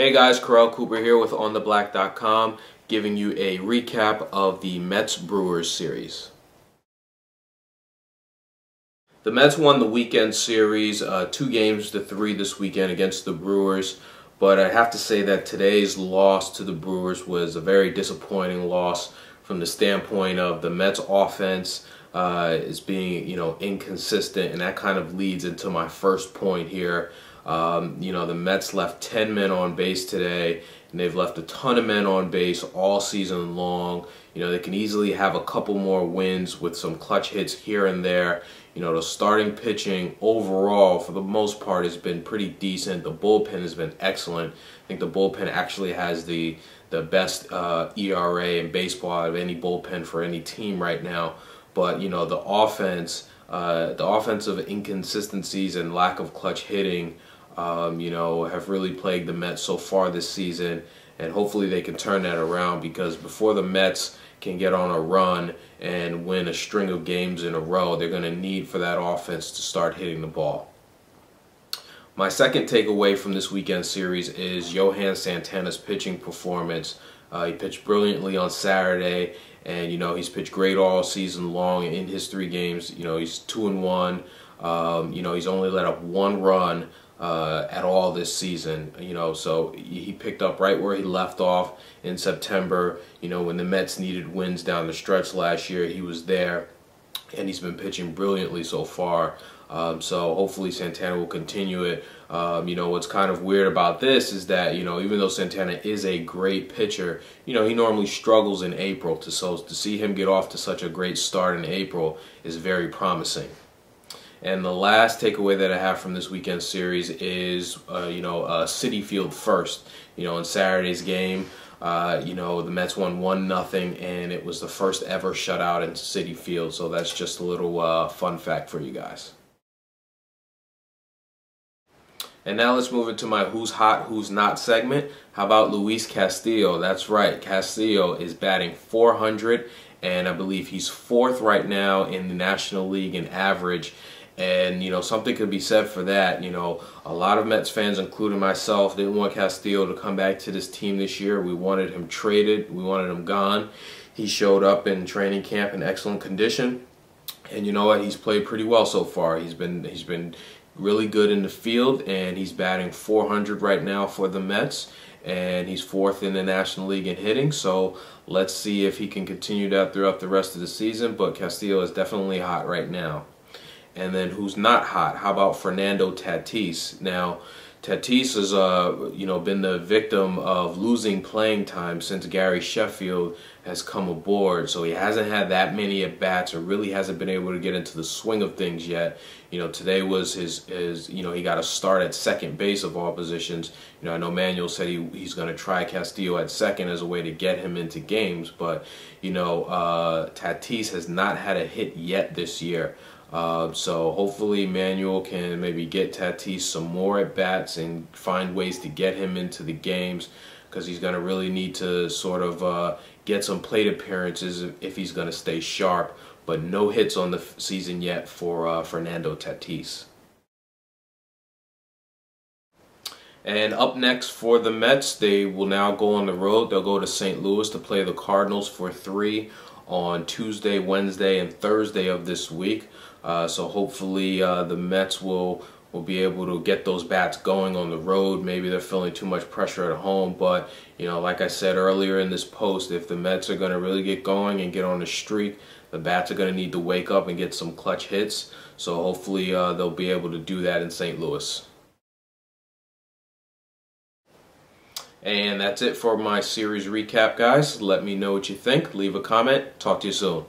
Hey guys, Corell Cooper here with OnTheBlack.com, giving you a recap of the Mets-Brewers series. The Mets won the weekend series 2-3 this weekend against the Brewers, but I have to say that today's loss to the Brewers was a very disappointing loss from the standpoint of the Mets offense is being, inconsistent, and that kind of leads into my first point here. The Mets left 10 men on base today, and they've left a ton of men on base all season long. They can easily have a couple more wins with some clutch hits here and there. The starting pitching overall, for the most part, has been pretty decent. The bullpen has been excellent. I think the bullpen actually has the best ERA in baseball out of any bullpen for any team right now. But, the offensive inconsistencies and lack of clutch hitting, have really plagued the Mets so far this season, and hopefully they can turn that around, because before the Mets can get on a run and win a string of games in a row, they're going to need for that offense to start hitting the ball. My second takeaway from this weekend series is Johan Santana's pitching performance. He pitched brilliantly on Saturday, and he's pitched great all season long in his 3 games. He's 2-1. He's only let up 1 run at all this season. So he picked up right where he left off in September. When the Mets needed wins down the stretch last year, he was there, and he's been pitching brilliantly so far. So hopefully Santana will continue it. What's kind of weird about this is that, even though Santana is a great pitcher, he normally struggles in April. So to see him get off to such a great start in April is very promising. And the last takeaway that I have from this weekend series is, Citi Field first. In Saturday's game, the Mets won 1-0, and it was the first ever shutout in Citi Field. So that's just a little fun fact for you guys. And now let's move into my Who's Hot, Who's Not segment. How about Luis Castillo? That's right, Castillo is batting .400, and I believe he's 4th right now in the National League in average. And, something could be said for that. A lot of Mets fans, including myself, didn't want Castillo to come back to this team this year. We wanted him traded. We wanted him gone. He showed up in training camp in excellent condition. And you know what? He's played pretty well so far. He's been really good in the field, and he's batting .400 right now for the Mets. And he's 4th in the National League in hitting. So let's see if he can continue that throughout the rest of the season. But Castillo is definitely hot right now. And then who's not hot? How about Fernando Tatis? Now, Tatis has been the victim of losing playing time since Gary Sheffield has come aboard. So he hasn't had that many at bats, or really hasn't been able to get into the swing of things yet. Today was his he got a start at second base of all positions. I know Manuel said he's going to try Castillo at second as a way to get him into games, but Tatis has not had a hit yet this year. So hopefully Manuel can maybe get Tatis some more at bats and find ways to get him into the games, because he's going to really need to sort of get some plate appearances if he's going to stay sharp. But no hits on the season yet for Fernando Tatis. And up next for the Mets, they will now go on the road. They'll go to St. Louis to play the Cardinals for 3 on Tuesday, Wednesday, and Thursday of this week. So hopefully the Mets will be able to get those bats going on the road. Maybe they're feeling too much pressure at home, but like I said earlier in this post, if the Mets are going to really get going and get on a streak, the bats are going to need to wake up and get some clutch hits. So hopefully they'll be able to do that in St. Louis. And that's it for my series recap, guys. Let me know what you think. Leave a comment. Talk to you soon.